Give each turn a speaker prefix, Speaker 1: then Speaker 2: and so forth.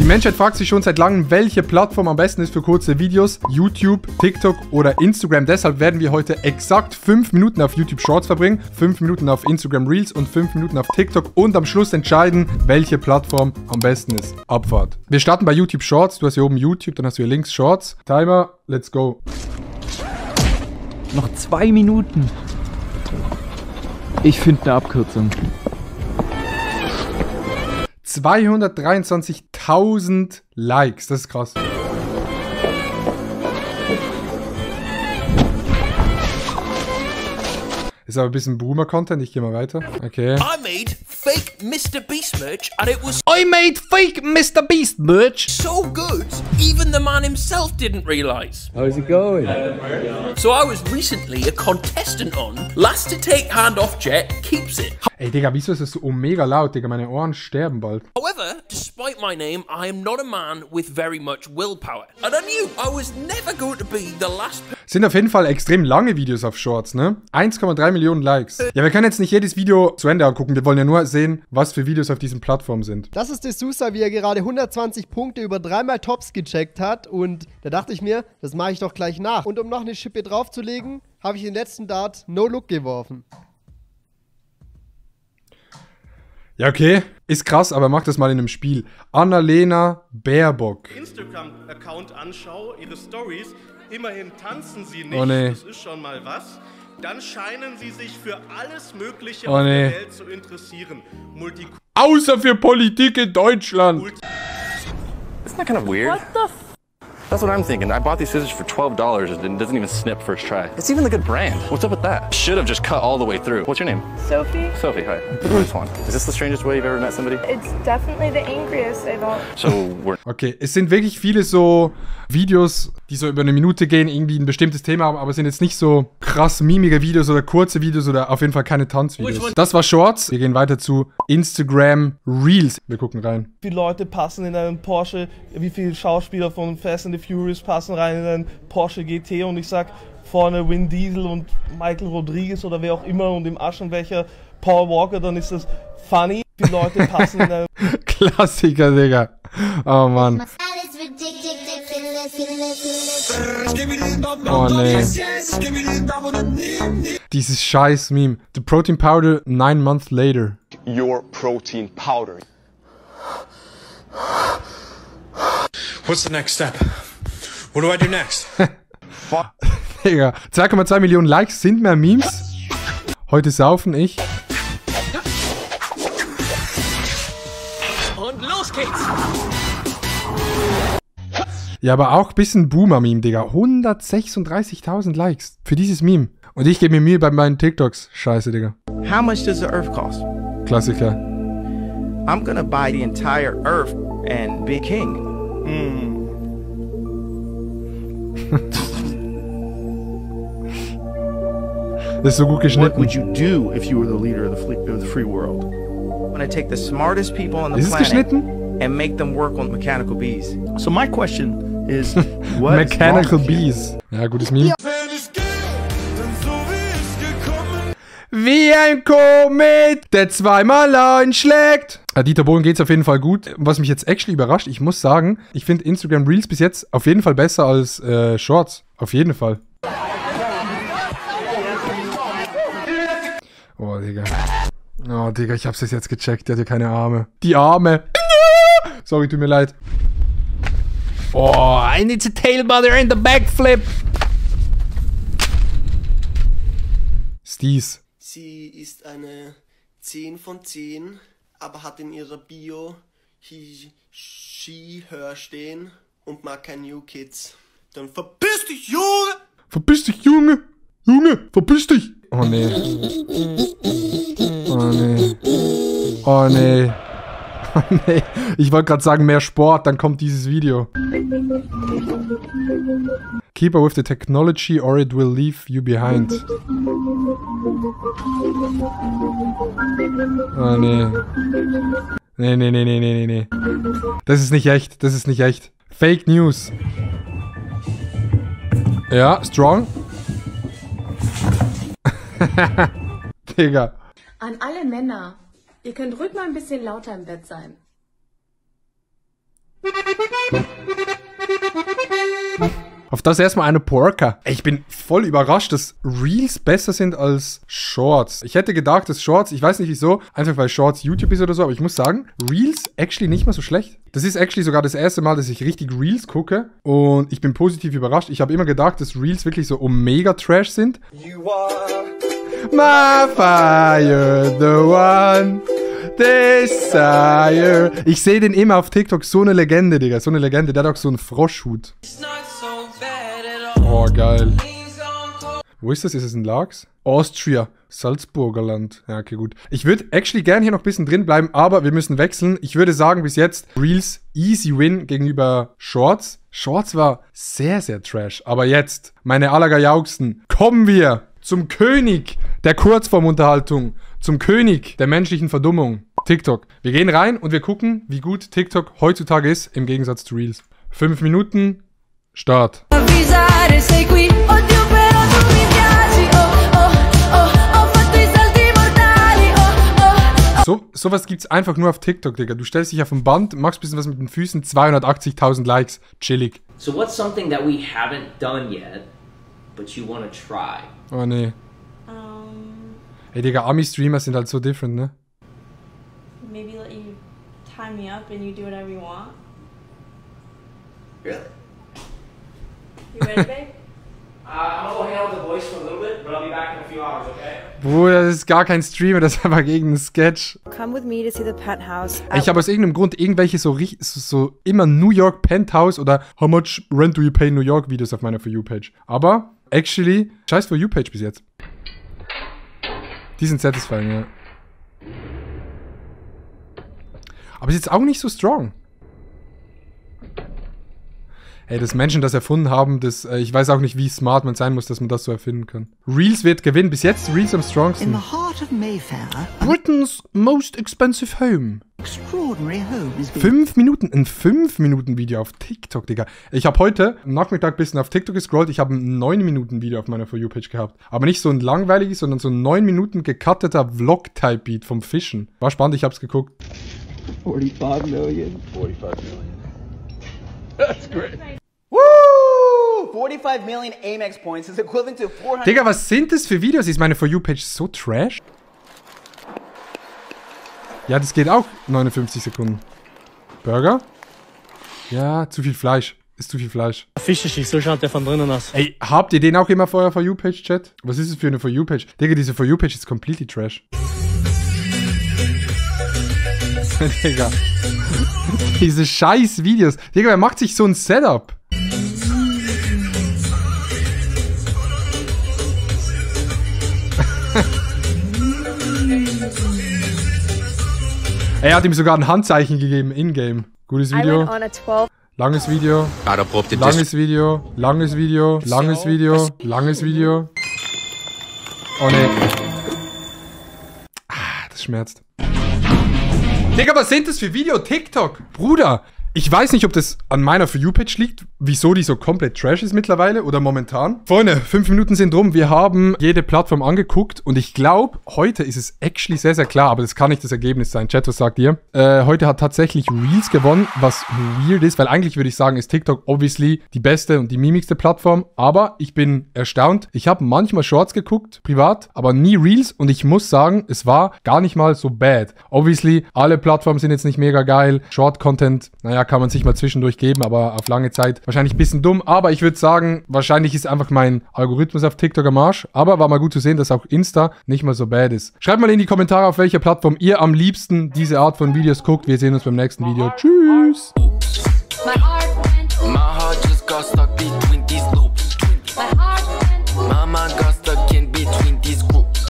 Speaker 1: Die Menschheit fragt sich schon seit langem, welche Plattform am besten ist für kurze Videos. YouTube, TikTok oder Instagram. Deshalb werden wir heute exakt 5 Minuten auf YouTube Shorts verbringen, 5 Minuten auf Instagram Reels und 5 Minuten auf TikTok und am Schluss entscheiden, welche Plattform am besten ist. Abfahrt. Wir starten bei YouTube Shorts. Du hast hier oben YouTube, dann hast du hier links Shorts. Timer, let's go.
Speaker 2: Noch 2 Minuten. Ich finde eine Abkürzung.
Speaker 1: 223.000 Likes, das ist krass. Ist aber ein bisschen Boomer-Content, ich gehe mal weiter. Okay.
Speaker 3: I made fake Mr. Beast merch and it was so good, even the man himself didn't realize.
Speaker 2: How's it going?
Speaker 3: So I was recently a contestant on Last to Take Hand Off Jet Keeps It.
Speaker 1: Ey, Digga, wieso ist das so mega laut, Digga? Meine Ohren sterben bald.
Speaker 3: However, despite my name, I am not a man with very much willpower. And I knew I was never going to be the last person.
Speaker 1: Sind auf jeden Fall extrem lange Videos auf Shorts, ne? 1,3 Millionen Likes. Ja, wir können jetzt nicht jedes Video zu Ende angucken. Wir wollen ja nur sehen, was für Videos auf diesen Plattformen sind.
Speaker 4: Das ist D'Souza, wie er gerade 120 Punkte über 3-mal Tops gecheckt hat. Und da dachte ich mir, das mache ich doch gleich nach. Und um noch eine Schippe draufzulegen, habe ich den letzten Dart No-Look geworfen.
Speaker 1: Ja, okay. Ist krass, aber mach das mal in einem Spiel. Annalena Baerbock.
Speaker 5: Instagram-Account anschaue, ihre Stories, immerhin tanzen sie nicht,
Speaker 1: oh, nee.
Speaker 5: Das ist schon mal was. Dann scheinen sie sich für alles Mögliche
Speaker 1: auf der
Speaker 5: Welt zu interessieren.
Speaker 1: Außer für Politik in Deutschland.
Speaker 6: Isn't that kind of weird? What the f? That's what I'm thinking. I bought these scissors for $12 and it doesn't even snip first try. It's even the good brand. What's up with that? Should have just cut all the way through. What's your name?
Speaker 7: Sophie.
Speaker 6: Sophie, hi. This one. Is this the strangest way you've ever met somebody?
Speaker 7: It's definitely the angriest. I don't.
Speaker 6: So we're.
Speaker 1: Okay, es sind wirklich viele so Videos, die so über eine Minute gehen, irgendwie ein bestimmtes Thema haben, aber es sind jetzt nicht so krass mimige Videos oder kurze Videos oder auf jeden Fall keine Tanzvideos. Das war Shorts. Wir gehen weiter zu Instagram Reels. Wir gucken rein.
Speaker 8: Wie viele Leute passen in einen Porsche, wie viele Schauspieler von Fast and the Furious passen rein in einen Porsche GT und ich sag vorne Vin Diesel und Michael Rodriguez oder wer auch immer und im Aschenbecher Paul Walker, dann ist das funny. Wie viele Leute passen in einen
Speaker 1: Klassiker, Digga. Oh Mann. Oh nee. Dieses scheiß Meme. The protein powder 9 months later.
Speaker 9: Your protein powder. What's the next step? What do I do next?
Speaker 1: Digga, 2,2 Millionen Likes sind mehr Memes. Heute saufen ich.
Speaker 3: Und los geht's!
Speaker 1: Ja, aber auch ein bisschen Boomer-Meme, Digga. 136.000 Likes für dieses Meme. Und ich gebe mir Mühe bei meinen TikToks. Scheiße, Digga.
Speaker 10: How much does the Earth cost?
Speaker 1: Klassiker.
Speaker 10: I'm gonna buy the entire Earth and be king.
Speaker 1: Das ist so gut geschnitten.
Speaker 10: What would you do if you were the leader of the free world? I'm gonna take the smartest people on the
Speaker 1: Ist es
Speaker 10: planet
Speaker 1: geschnitten?
Speaker 10: and make them work on mechanical bees. So my question is, what
Speaker 1: Mechanical Bees. Ja, gutes Meme. Wie ein Komet, der zweimal einschlägt. Dieter Bohlen geht's auf jeden Fall gut. Was mich jetzt actually überrascht, ich muss sagen, ich finde Instagram Reels bis jetzt auf jeden Fall besser als Shorts. Auf jeden Fall. Oh, Digga. Oh, Digga, ich hab's jetzt gecheckt. Der hat ja keine Arme. Die Arme. Sorry, tut mir leid. Oh, I need to tailbutter and the backflip. Steez.
Speaker 11: Sie ist eine 10 von 10, aber hat in ihrer Bio she, her stehen und mag kein New Kids. Dann verpiss dich, Junge!
Speaker 1: Verpiss dich, Junge! Junge, verpiss dich! Oh nee. Oh nee. Oh nee. Oh nee. Ich wollte gerade sagen, mehr Sport, dann kommt dieses Video. Keep up with the technology or it will leave you behind. Oh nee. Nee. Das ist nicht echt. Das ist nicht echt. Fake News. Ja, strong. Digga.
Speaker 12: An alle Männer. Ihr könnt ruhig mal ein bisschen lauter im Bett sein.
Speaker 1: Auf das erstmal eine Porker. Ey, ich bin voll überrascht, dass Reels besser sind als Shorts. Ich hätte gedacht, dass Shorts, ich weiß nicht wieso, einfach weil Shorts YouTube ist oder so, aber ich muss sagen, Reels actually nicht mal so schlecht. Das ist actually sogar das erste Mal, dass ich richtig Reels gucke und ich bin positiv überrascht. Ich habe immer gedacht, dass Reels wirklich so Omega-Trash sind. You are my fire, the one desire. Ich sehe den immer auf TikTok, so eine Legende, Digga, so eine Legende. Der hat auch so einen Froschhut. Oh, geil. Wo ist das? Ist es in Laax? Austria. Salzburgerland. Ja, okay, gut. Ich würde actually gerne hier noch ein bisschen drin bleiben, aber wir müssen wechseln. Ich würde sagen, bis jetzt Reels easy win gegenüber Shorts. Shorts war sehr, sehr trash. Aber jetzt, meine Allergeilsten, kommen wir zum König der Kurzformunterhaltung. Zum König der menschlichen Verdummung. TikTok. Wir gehen rein und wir gucken, wie gut TikTok heutzutage ist, im Gegensatz zu Reels. 5 Minuten. Start. Sowas gibt's einfach nur auf TikTok, Digga. Du stellst dich auf ein Band, machst ein bisschen was mit den Füßen, 280.000 Likes. Chillig.
Speaker 12: So what's something that we haven't done yet, but you wanna try?
Speaker 1: Oh, nee. Ey, Digga, Ami-Streamer sind halt so different, ne?
Speaker 7: Maybe let you tie me up and you do whatever you want.
Speaker 12: Really?
Speaker 7: You ready, babe?
Speaker 12: I'm gonna go hang out with the boys for a little bit, but I'll be back in a few hours, okay?
Speaker 1: Bruder, das ist gar kein Streamer, das ist einfach irgendein Sketch.
Speaker 7: Come with me to see the penthouse.
Speaker 1: Ich habe aus irgendeinem Grund irgendwelche so immer New York Penthouse oder How much rent do you pay in New York Videos auf meiner For You-Page. Aber, actually, scheiß For You-Page bis jetzt. Die sind satisfying, ja. Aber ist jetzt auch nicht so strong. Ey, dass Menschen das erfunden haben, das, ich weiß auch nicht, wie smart man sein muss, dass man das so erfinden kann. Reels wird gewinnen. Bis jetzt Reels am strongsten.
Speaker 13: In the heart of Mayfair,
Speaker 1: Britain's most expensive home.
Speaker 13: Extraordinary home is
Speaker 1: 5 Minuten, ein 5-Minuten-Video auf TikTok, Digga. Ich habe heute am Nachmittag ein bisschen auf TikTok gescrollt. Ich habe ein 9-Minuten-Video auf meiner For You-Page gehabt. Aber nicht so ein langweiliges, sondern so ein 9 Minuten gecutteter Vlog-Type-Beat vom Fischen. War spannend, ich hab's geguckt.
Speaker 10: 45 million. 45 million. That's great.
Speaker 14: Woo! 45 million Amex points is equivalent to 400...
Speaker 1: Digga, was sind das für Videos? Ist meine For You-Page so trash? Ja, das geht auch 59 Sekunden. Burger? Ja, zu viel Fleisch. Ist zu viel Fleisch.
Speaker 15: Fischig, so schaut der von drinnen aus.
Speaker 1: Ey, habt ihr den auch immer vor eurer For You-Page, Chat? Was ist es für eine For You-Page? Digga, diese For You-Page ist completely trash. Digga. Diese scheiß Videos. Digga, wer macht sich so ein Setup? Er hat ihm sogar ein Handzeichen gegeben, in-game. Gutes Video. Langes Video. Langes Video. Langes Video. Langes Video. Langes Video. Oh ne. Ah, das schmerzt. Digga, was sind das für Video? TikTok? Bruder, ich weiß nicht, ob das an meiner For You-Page liegt, wieso die so komplett trash ist mittlerweile oder momentan. Freunde, 5 Minuten sind rum. Wir haben jede Plattform angeguckt und ich glaube, heute ist es actually sehr, sehr klar, aber das kann nicht das Ergebnis sein. Chat, was sagt ihr? Heute hat tatsächlich Reels gewonnen, was weird ist, weil eigentlich würde ich sagen, ist TikTok obviously die beste und die mimigste Plattform, aber ich bin erstaunt. Ich habe manchmal Shorts geguckt, privat, aber nie Reels und ich muss sagen, es war gar nicht mal so bad. Obviously, alle Plattformen sind jetzt nicht mega geil. Short-Content, naja, kann man sich mal zwischendurch geben, aber auf lange Zeit wahrscheinlich ein bisschen dumm. Aber ich würde sagen, wahrscheinlich ist einfach mein Algorithmus auf TikTok am Arsch. Aber war mal gut zu sehen, dass auch Insta nicht mal so bad ist. Schreibt mal in die Kommentare, auf welcher Plattform ihr am liebsten diese Art von Videos guckt. Wir sehen uns beim nächsten Video. Tschüss!